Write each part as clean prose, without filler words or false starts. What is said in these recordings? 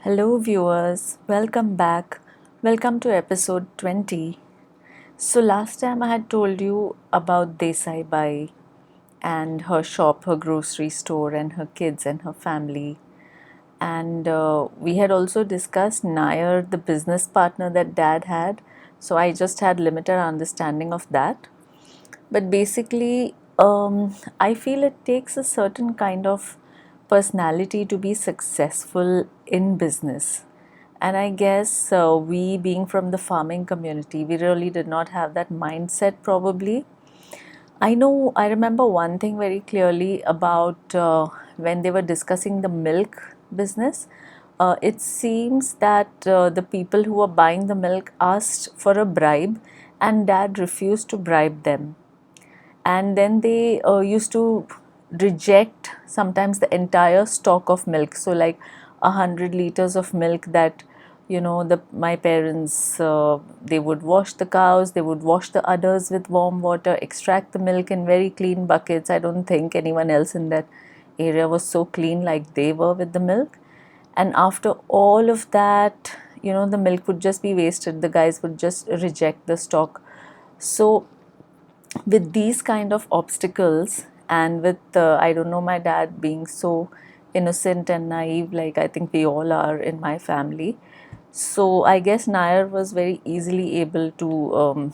Hello, viewers. Welcome back. Welcome to episode 20. So, last time I had told you about Desai Bai and her shop, her grocery store, and her kids and her family. And we had also discussed Nair, the business partner that dad had. So, I just had limited understanding of that. But basically, I feel it takes a certain kind of personality to be successful in business. And I guess we, being from the farming community, we really did not have that mindset probably. I remember one thing very clearly about when they were discussing the milk business. It seems that the people who were buying the milk asked for a bribe, and dad refused to bribe them. And then they used to reject sometimes the entire stock of milk. So, like 100 liters of milk that the my parents they would wash the cows, they would wash the udders with warm water, extract the milk in very clean buckets. I don't think anyone else in that area was so clean like they were with the milk. And after all of that, the milk would just be wasted. The guys would just reject the stock. So with these kind of obstacles, and with I don't know, my dad being so innocent and naive, like I think we all are in my family. So I guess Nair was very easily able to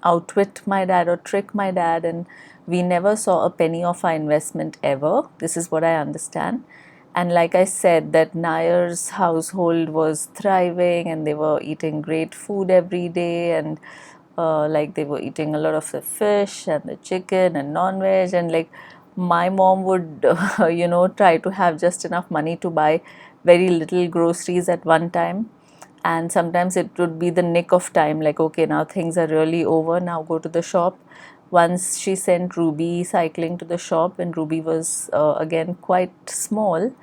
outwit my dad or trick my dad, and we never saw a penny of our investment ever. This is what I understand. And like I said, that Nair's household was thriving and they were eating great food every day, and like they were eating a lot of the fish and the chicken and non-veg, and like my mom would try to have just enough money to buy very little groceries at one time. And sometimes it would be the nick of time, like, okay, now things are really over, now go to the shop. Once she sent Ruby cycling to the shop, and Ruby was again quite small.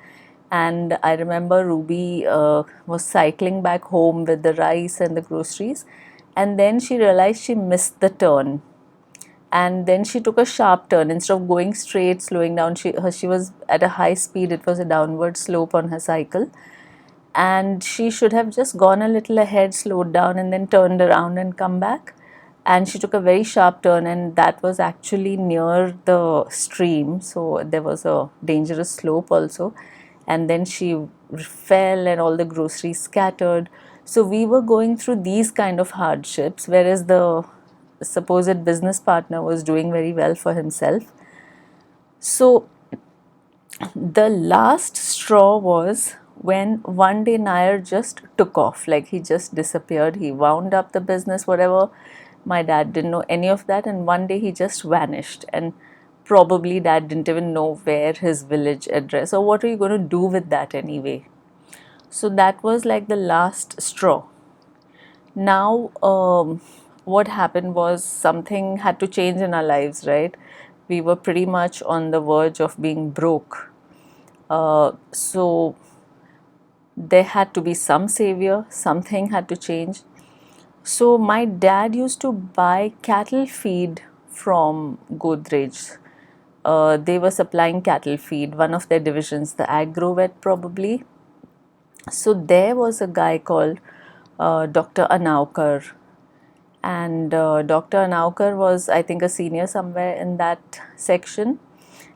And I remember Ruby was cycling back home with the rice and the groceries, and then she realized she missed the turn, and then she took a sharp turn. Instead of going straight, slowing down, she was at a high speed. It was a downward slope on her cycle, and she should have just gone a little ahead, slowed down, and then turned around and come back. And she took a very sharp turn, and that was actually near the stream, so there was a dangerous slope also. And then she fell, and all the groceries scattered. So we were going through these kind of hardships, whereas the supposed business partner was doing very well for himself. So the last straw was when one day Nair just took off, like he just disappeared. He wound up the business, whatever. My dad didn't know any of that, and one day he just vanished. And probably dad didn't even know where his village address, or what are you going to do with that anyway. So that was like the last straw. Now, what happened was something had to change in our lives, right? We were pretty much on the verge of being broke. So there had to be some savior, something had to change. So my dad used to buy cattle feed from Godrej. They were supplying cattle feed, one of their divisions, the agrovet probably. So there was a guy called Dr. Anaukar, and Dr. Anaukar was, I think, a senior somewhere in that section,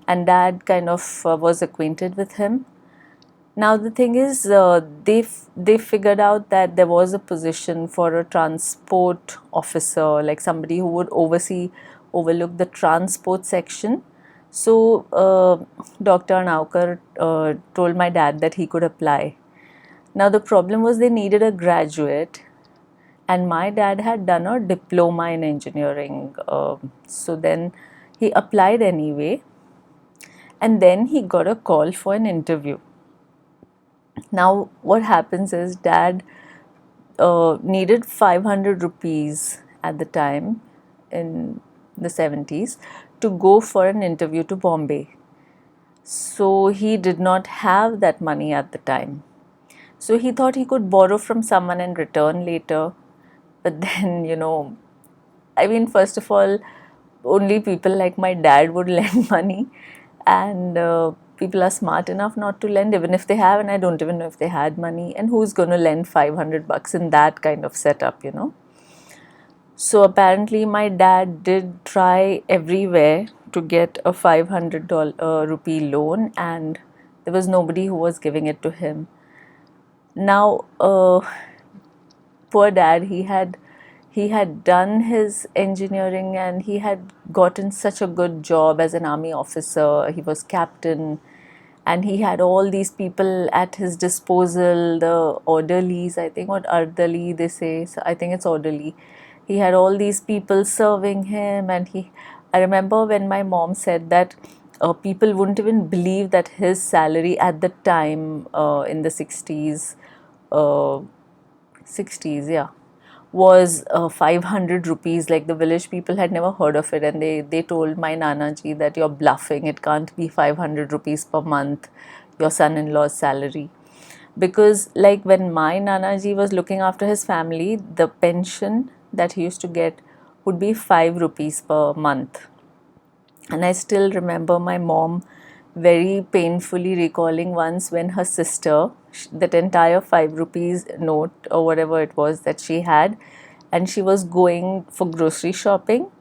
and dad kind of was acquainted with him. Now the thing is, they figured out that there was a position for a transport officer, like somebody who would overlook the transport section. So Dr. Anaukar told my dad that he could apply. Now the problem was they needed a graduate, and my dad had done a diploma in engineering. So then he applied anyway, and then he got a call for an interview. Now, what happens is dad needed 500 rupees at the time in the 70s to go for an interview to Bombay. So he did not have that money at the time. So he thought he could borrow from someone and return later. But then, I mean, first of all, only people like my dad would lend money. And people are smart enough not to lend, even if they have, and I don't even know if they had money. And who's going to lend 500 bucks in that kind of setup, you know? So apparently, my dad did try everywhere to get a $500 rupee loan, and there was nobody who was giving it to him. Now, poor dad, he had done his engineering and he had gotten such a good job as an army officer. He was captain, and he had all these people at his disposal, the orderlies, I think, what ardali they say, so I think it's orderly. He had all these people serving him, and I remember when my mom said that people wouldn't even believe that his salary at the time, in the 60s, uh, 60s, yeah, was 500 rupees. Like, the village people had never heard of it, and they told my Nana ji that you're bluffing, it can't be 500 rupees per month, your son-in-law's salary. Because, like, when my Nana ji was looking after his family, the pension that he used to get would be 5 rupees per month. And I still remember my mom very painfully recalling once when her sister, that entire 5 rupees note or whatever it was that she had, and she was going for grocery shopping,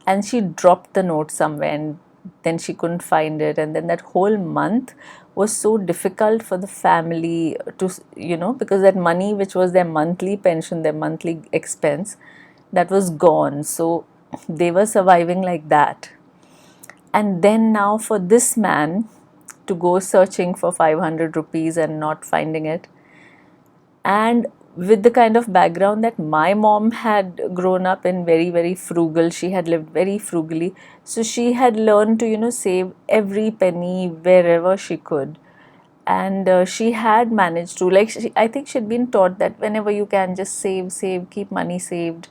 and she dropped the note somewhere, and then she couldn't find it. And then that whole month was so difficult for the family to, because that money, which was their monthly pension, their monthly expense, that was gone. So they were surviving like that. And then now for this man to go searching for 500 rupees and not finding it, and with the kind of background that my mom had grown up in, very, very frugal, she had lived very frugally, so she had learned to, save every penny wherever she could. And she had managed to, like, I think she'd been taught that whenever you can, just save, keep money saved,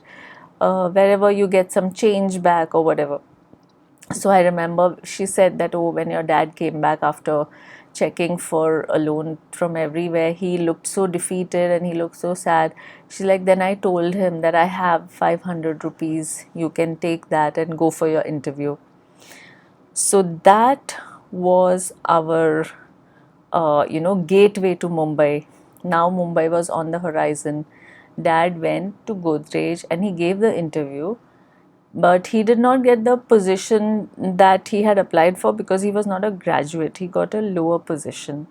wherever you get some change back or whatever. So I remember she said that, oh, when your dad came back after checking for a loan from everywhere, he looked so defeated and he looked so sad. She's like, then I told him that I have 500 rupees, you can take that and go for your interview. So that was our, gateway to Mumbai. Now Mumbai was on the horizon. Dad went to Godrej and he gave the interview, but he did not get the position that he had applied for because he was not a graduate. He got a lower position.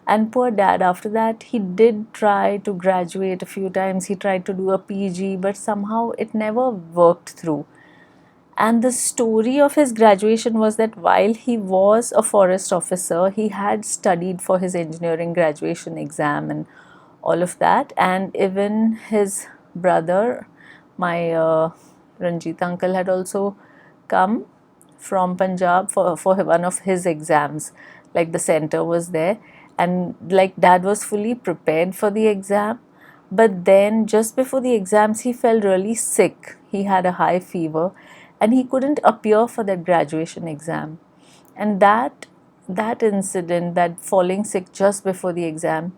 And poor dad, after that, he did try to graduate a few times. He tried to do a PG, but somehow it never worked through. And the story of his graduation was that while he was a forest officer, he had studied for his engineering graduation exam and all of that. And even his brother, my Ranjit uncle, had also come from Punjab for one of his exams. Like, the center was there, and like, dad was fully prepared for the exam. But then, just before the exams, he felt really sick. He had a high fever, and he couldn't appear for that graduation exam. And that incident, that falling sick just before the exam,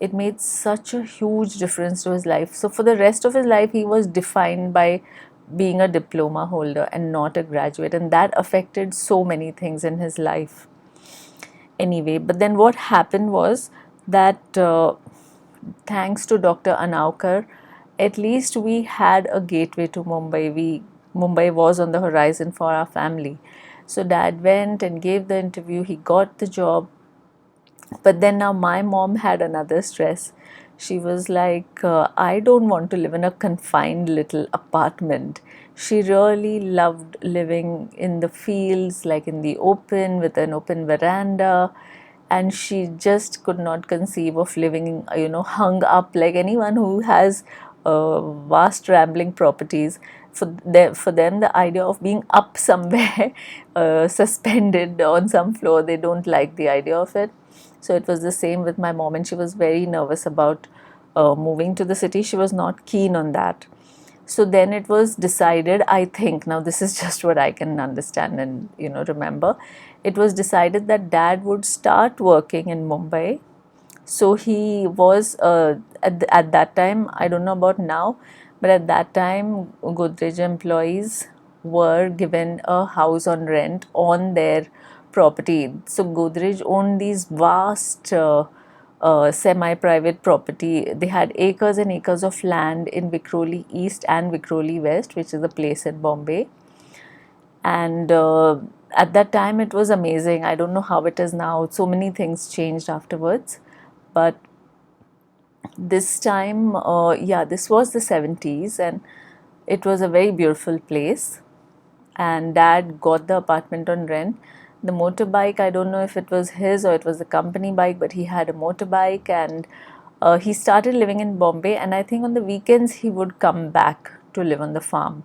it made such a huge difference to his life. So for the rest of his life, he was defined by being a diploma holder and not a graduate, and that affected so many things in his life. Anyway, but then what happened was that, thanks to Dr. Anaukar, at least we had a gateway to Mumbai. Mumbai was on the horizon for our family. So dad went and gave the interview. He got the job. But then now my mom had another stress. She was like, I don't want to live in a confined little apartment. She really loved living in the fields, like in the open, with an open veranda. And she just could not conceive of living, hung up, like anyone who has vast rambling properties. For them, the idea of being up somewhere, suspended on some floor, they don't like the idea of it. So it was the same with my mom, and she was very nervous about moving to the city. She was not keen on that. So then it was decided, I think, now this is just what I can understand and remember, it was decided that dad would start working in Mumbai. So he was, at that time, I don't know about now, but at that time, Godrej employees were given a house on rent on their property. So Godrej owned these vast semi-private property. They had acres and acres of land in Vikhroli East and Vikhroli West, which is a place in Bombay. And at that time, it was amazing. I don't know how it is now. So many things changed afterwards, but this time, yeah, this was the 70s, and it was a very beautiful place. And dad got the apartment on rent. The motorbike, I don't know if it was his or it was the company bike, but he had a motorbike, and he started living in Bombay. And I think on the weekends he would come back to live on the farm.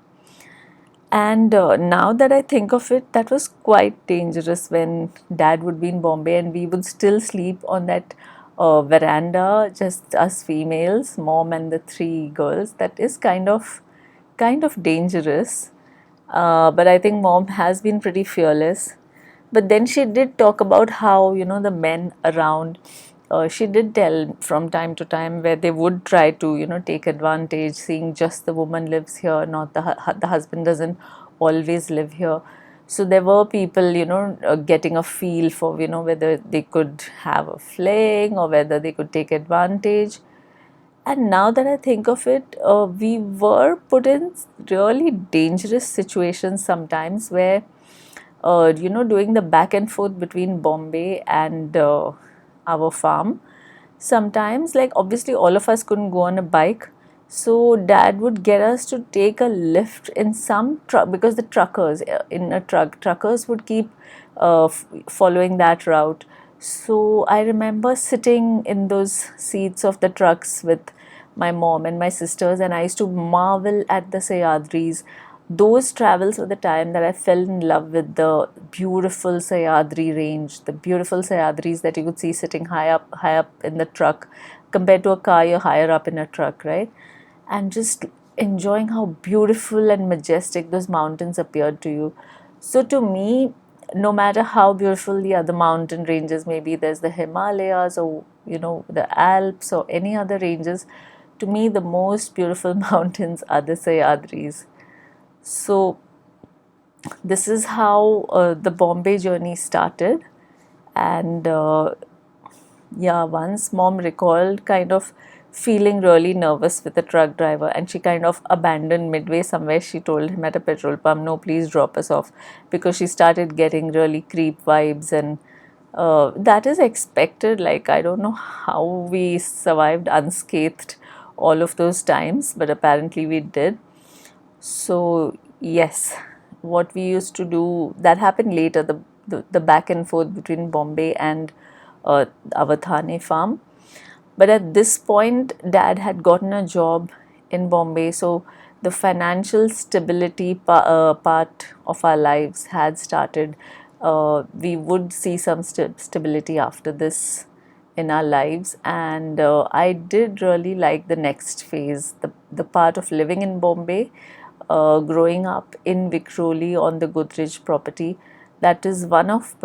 And now that I think of it, that was quite dangerous when dad would be in Bombay and we would still sleep on that veranda, just us females, mom and the three girls. That is kind of dangerous. But I think mom has been pretty fearless. But then she did talk about how, the men around, she did tell from time to time where they would try to, take advantage, seeing just the woman lives here, not the husband doesn't always live here. So there were people, getting a feel for, whether they could have a fling or whether they could take advantage. And now that I think of it, we were put in really dangerous situations sometimes where, doing the back and forth between Bombay and our farm. Sometimes, like obviously, all of us couldn't go on a bike. So dad would get us to take a lift in some truck because the truckers in a truckers would keep following that route. So I remember sitting in those seats of the trucks with my mom and my sisters, and I used to marvel at the Sayadris. Those travels were the time that I fell in love with the beautiful Sayadri range, the beautiful Sayadris that you could see sitting high up in the truck, compared to a car, you're higher up in a truck, right? And just enjoying how beautiful and majestic those mountains appeared to you. So to me, no matter how beautiful the other mountain ranges, maybe there's the Himalayas or the Alps or any other ranges, to me the most beautiful mountains are the Sayadris. So this is how the Bombay journey started. And yeah, once mom recalled kind of feeling really nervous with the truck driver, and she kind of abandoned midway somewhere. She told him at a petrol pump, no, please drop us off, because she started getting really creep vibes. And that is expected. Like, I don't know how we survived unscathed all of those times, but apparently we did. So yes, what we used to do, that happened later, the back and forth between Bombay and our Thane farm. But at this point, dad had gotten a job in Bombay, so the financial stability part of our lives had started. We would see some stability after this in our lives, and I did really like the next phase, the part of living in Bombay, growing up in Vikhroli on the Godrej property. That is one of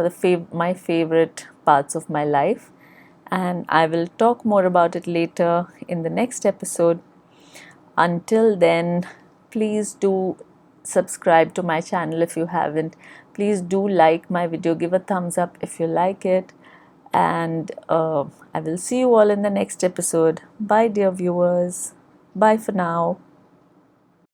my favorite parts of my life, and I will talk more about it later in the next episode. Until then, please do subscribe to my channel if you haven't. Please do like my video, give a thumbs up if you like it, and I will see you all in the next episode. Bye, dear viewers. Bye for now.